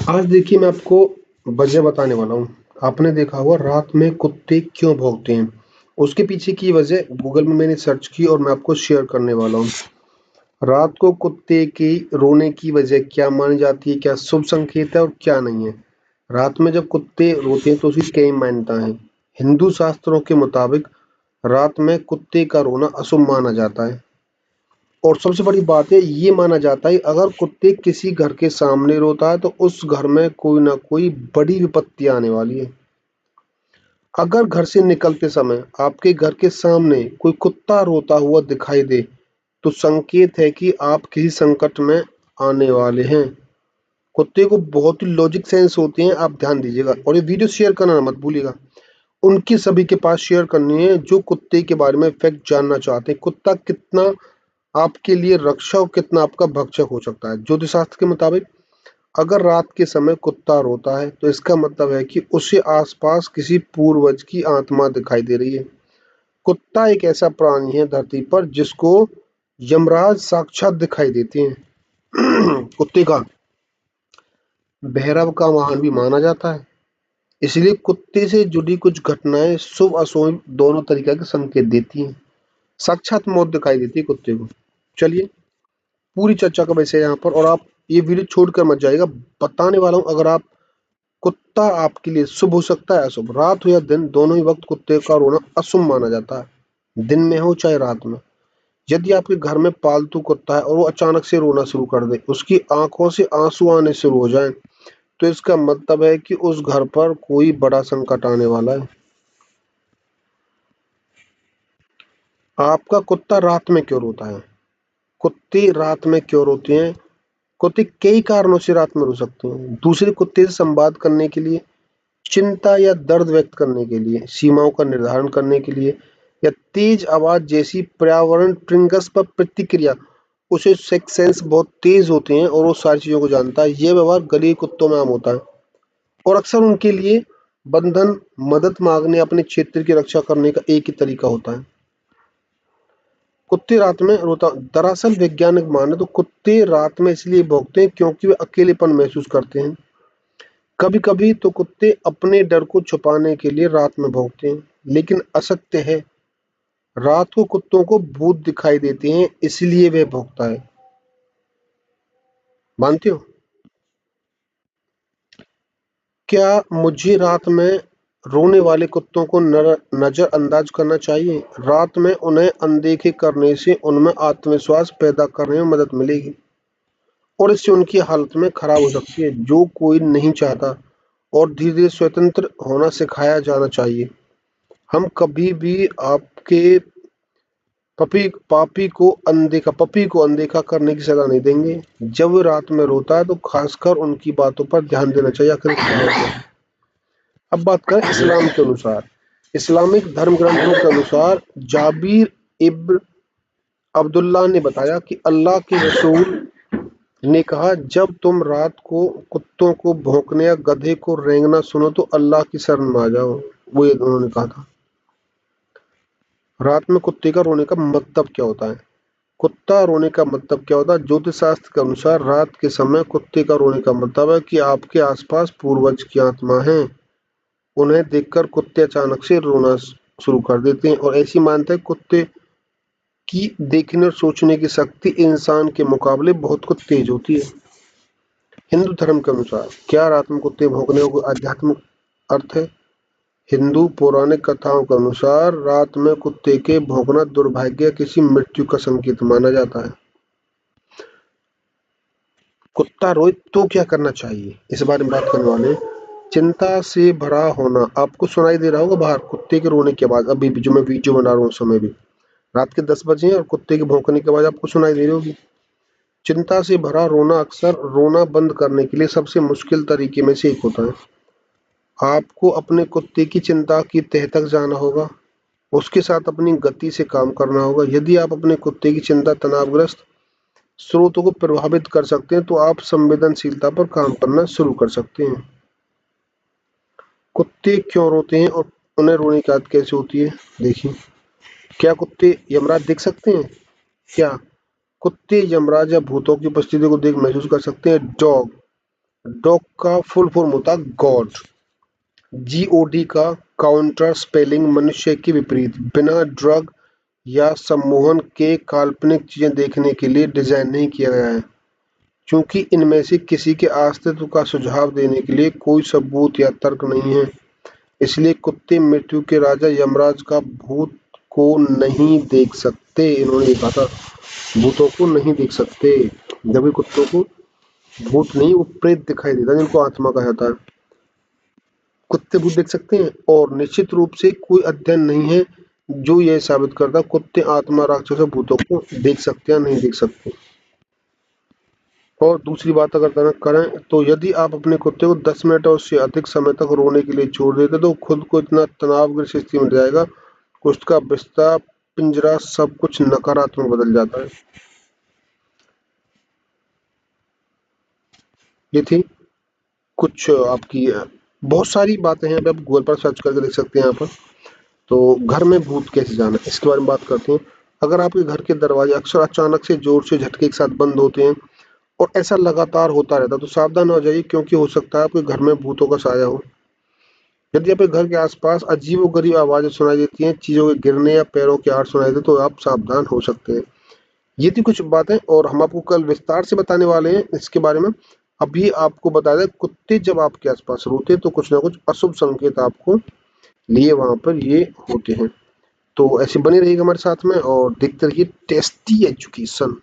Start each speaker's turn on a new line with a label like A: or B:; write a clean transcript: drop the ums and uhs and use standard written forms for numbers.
A: आज देखिए मैं आपको वजह बताने वाला हूँ। आपने देखा होगा रात में कुत्ते क्यों भौंकते हैं? उसके पीछे की वजह गूगल में मैंने सर्च की और मैं आपको शेयर करने वाला हूँ। रात को कुत्ते की रोने की वजह क्या मानी जाती है, क्या शुभ संकेत है और क्या नहीं है? रात में जब कुत्ते रोते हैं तो उसकी कई मान्यता है। हिंदू शास्त्रों के मुताबिक रात में कुत्ते का रोना अशुभ माना जाता है। और सबसे बड़ी बात है, ये माना जाता है अगर कुत्ते किसी घर के सामने रोता है तो उस घर में कोई ना कोई बड़ी विपत्ति आने वाली है। अगर घर से निकलते समय आपके घर के सामने कोई कुत्ता रोता हुआ दिखाई दे तो संकेत है कि आप किसी संकट में आने वाले हैं। कुत्ते को बहुत ही लॉजिक सेंस होते हैं, आप ध्यान दीजिएगा और ये वीडियो शेयर करना मत भूलिएगा। उनकी सभी के पास शेयर करनी है जो कुत्ते के बारे में फैक्ट जानना चाहते हैं। कुत्ता कितना आपके लिए रक्षा और कितना आपका भक्षक हो सकता है। ज्योतिष शास्त्र के मुताबिक अगर रात के समय कुत्ता रोता है तो इसका मतलब है कि उसे आसपास किसी पूर्वज की आत्मा दिखाई दे रही है। कुत्ता एक ऐसा प्राणी है धरती पर जिसको यमराज साक्षात दिखाई देते हैं। कुत्ते का भैरव का वाहन भी माना जाता है। इसलिए कुत्ते से जुड़ी कुछ घटनाएं शुभ अशुभ दोनों तरीके के संकेत देती हैं। साक्षात मौत दिखाई देती है कुत्ते को। चलिए पूरी चर्चा का विषय है यहाँ पर और आप ये वीडियो छोड़कर मत जाइएगा। बताने वाला हूँ अगर आप कुत्ता आपके लिए शुभ हो सकता है अशुभ। रात हो या दिन दोनों ही वक्त कुत्ते का रोना अशुभ माना जाता है, दिन में हो चाहे रात में। यदि आपके घर में पालतू कुत्ता है और वो अचानक से रोना शुरू कर दे, उसकी आंखों से आंसू आने शुरू हो जाएं, तो इसका मतलब है कि उस घर पर कोई बड़ा संकट आने वाला है। आपका कुत्ता रात में क्यों रोता है? कुत्ते रात में क्यों रोते हैं? कुत्ते कई कारणों से रात में रो सकते हैं। दूसरे कुत्ते से संवाद करने के लिए, चिंता या दर्द व्यक्त करने के लिए, सीमाओं का निर्धारण करने के लिए या तेज आवाज जैसी पर्यावरण ट्रिगर्स पर प्रतिक्रिया। उसे सिक्स सेंस बहुत तेज होते हैं और वो सारी चीजों को जानता है। यह व्यवहार गलीय कुत्तों में आम होता है और अक्सर उनके लिए बंधन, मदद मांगने, अपने क्षेत्र की रक्षा करने का एक ही तरीका होता है। कुत्ते रात में रोता दरअसल वैज्ञानिक माने तो कुत्ते रात में इसलिए भौंकते हैं क्योंकि वे अकेलेपन महसूस करते हैं। कभी कभी तो कुत्ते अपने डर को छुपाने के लिए रात में भौंकते हैं, लेकिन असत्य है रात को कुत्तों को भूत दिखाई देते हैं इसलिए वह भौंकता है। मानते हो? क्या मुझे रात में रोने वाले कुत्तों को नजरअंदाज करना चाहिए? रात में उन्हें अनदेखे करने से उनमें आत्मविश्वास पैदा करने में मदद मिलेगी और इससे उनकी हालत में खराब हो सकती है, जो कोई नहीं चाहता। और धीरे धीरे स्वतंत्र होना सिखाया जाना चाहिए। हम कभी भी आपके पपी को अनदेखा करने की सलाह नहीं देंगे। जब वो रात में रोता है तो खासकर उनकी बातों पर ध्यान देना चाहिए आखिर वो कहाँ गया है। अब बात करें इस्लाम के अनुसार, इस्लामिक धर्म ग्रंथों के अनुसार जाबिर इब्न अब्दुल्लाह ने बताया कि अल्लाह के रसूल ने कहा, जब तुम रात को कुत्तों को भौंकने या गधे को रेंगना सुनो तो अल्लाह की शरण में आ जाओ। वो ये उन्होंने कहा था। रात में कुत्ते का रोने का मतलब क्या होता है? कुत्ता रोने का मतलब क्या होता है? ज्योतिष शास्त्र के अनुसार रात के समय कुत्ते का रोने का मतलब है कि आपके आसपास पूर्वज की आत्मा है। उन्हें देखकर कुत्ते अचानक से रोना शुरू कर देते हैं और ऐसी मानते हैं कुत्ते की देखने और सोचने की शक्ति इंसान के मुकाबले बहुत कुछ तेज होती है। हिंदू धर्म के अनुसार क्या रात में कुत्ते भौंकने का कोई आध्यात्मिक अर्थ है? हिंदू पौराणिक कथाओं के अनुसार रात में कुत्ते के भौंकना दुर्भाग्य या किसी मृत्यु का संकेत माना जाता है। कुत्ता रोए तो क्या करना चाहिए, इस बारे में बात करने वाले हैं। चिंता से भरा होना, आपको सुनाई दे रहा होगा बाहर कुत्ते के रोने के बाद, अभी भी जो मैं वीडियो बना रहा हूँ उस समय भी रात के 10 बजे हैं और कुत्ते के भौंकने के बाद आपको सुनाई दे रही होगी। चिंता से भरा रोना अक्सर रोना बंद करने के लिए सबसे मुश्किल तरीके में से एक होता है। आपको अपने कुत्ते की चिंता की तह तक जाना होगा, उसके साथ अपनी गति से काम करना होगा। यदि आप अपने कुत्ते की चिंता तनावग्रस्त स्रोतों को प्रभावित कर सकते हैं तो आप संवेदनशीलता पर काम करना शुरू कर सकते हैं। कुत्ते क्यों रोते हैं और उन्हें रोने की आदत कैसे होती है? देखिए, क्या कुत्ते यमराज देख सकते हैं? क्या कुत्ते यमराज या भूतों की उपस्थिति को देख महसूस कर सकते हैं? डॉग डॉग का फुल फॉर्म होता है गॉड। जीओडी का काउंटर स्पेलिंग मनुष्य के विपरीत, बिना ड्रग या सम्मोहन के काल्पनिक चीजें देखने के लिए डिजाइन नहीं किया गया है, क्योंकि इनमें से किसी के अस्तित्व का सुझाव देने के लिए कोई सबूत या तर्क नहीं है। इसलिए कुत्ते मृत्यु के राजा यमराज का भूत को नहीं देख सकते। इन्होंने कहा था भूतों को नहीं देख सकते। जब भी कुत्तों को भूत नहीं, वो प्रेत दिखाई देता है, जिनको आत्मा कहा जाता है। कुत्ते भूत देख सकते हैं, और निश्चित रूप से कोई अध्ययन नहीं है जो यह साबित करता कुत्ते आत्मा, राक्षस और भूतों को देख सकते या नहीं देख सकते। और दूसरी बात अगर करें तो यदि आप अपने कुत्ते को 10 मिनट और उससे अधिक समय तक रोने के लिए छोड़ देते तो खुद को इतना तनावग्रस्त स्थिति में जाएगा, उसका बिस्तर, पिंजरा, सब कुछ नकारात्मक बदल जाता है। ये थी कुछ आपकी बहुत सारी बातें हैं, आप गूगल पर सर्च करके देख सकते हैं यहाँ पर। तो घर में भूत कैसे जाना, इसके बारे में बात करते हैं। अगर आपके घर के दरवाजे अक्सर अचानक से जोर से झटके के साथ बंद होते हैं और ऐसा लगातार होता रहता है तो सावधान हो जाइए, क्योंकि हो सकता है आपके घर में भूतों का साया हो। यदि आपके घर के आसपास अजीबोगरीब आवाजें सुनाई देती हैं, चीजों के गिरने या पैरों की आहट सुनाई दे तो आप सावधान हो सकते हैं। ये थी कुछ बातें, और हम आपको कल विस्तार से बताने वाले हैं इसके बारे में। अभी आपको बता दें, कुत्ते जब आपके आसपास रोते तो कुछ ना कुछ अशुभ संकेत आपको लिए वहां पर ये होते हैं। तो ऐसे बने रहिएगा हमारे साथ में और देखते रहिए टेस्टी एजुकेशन।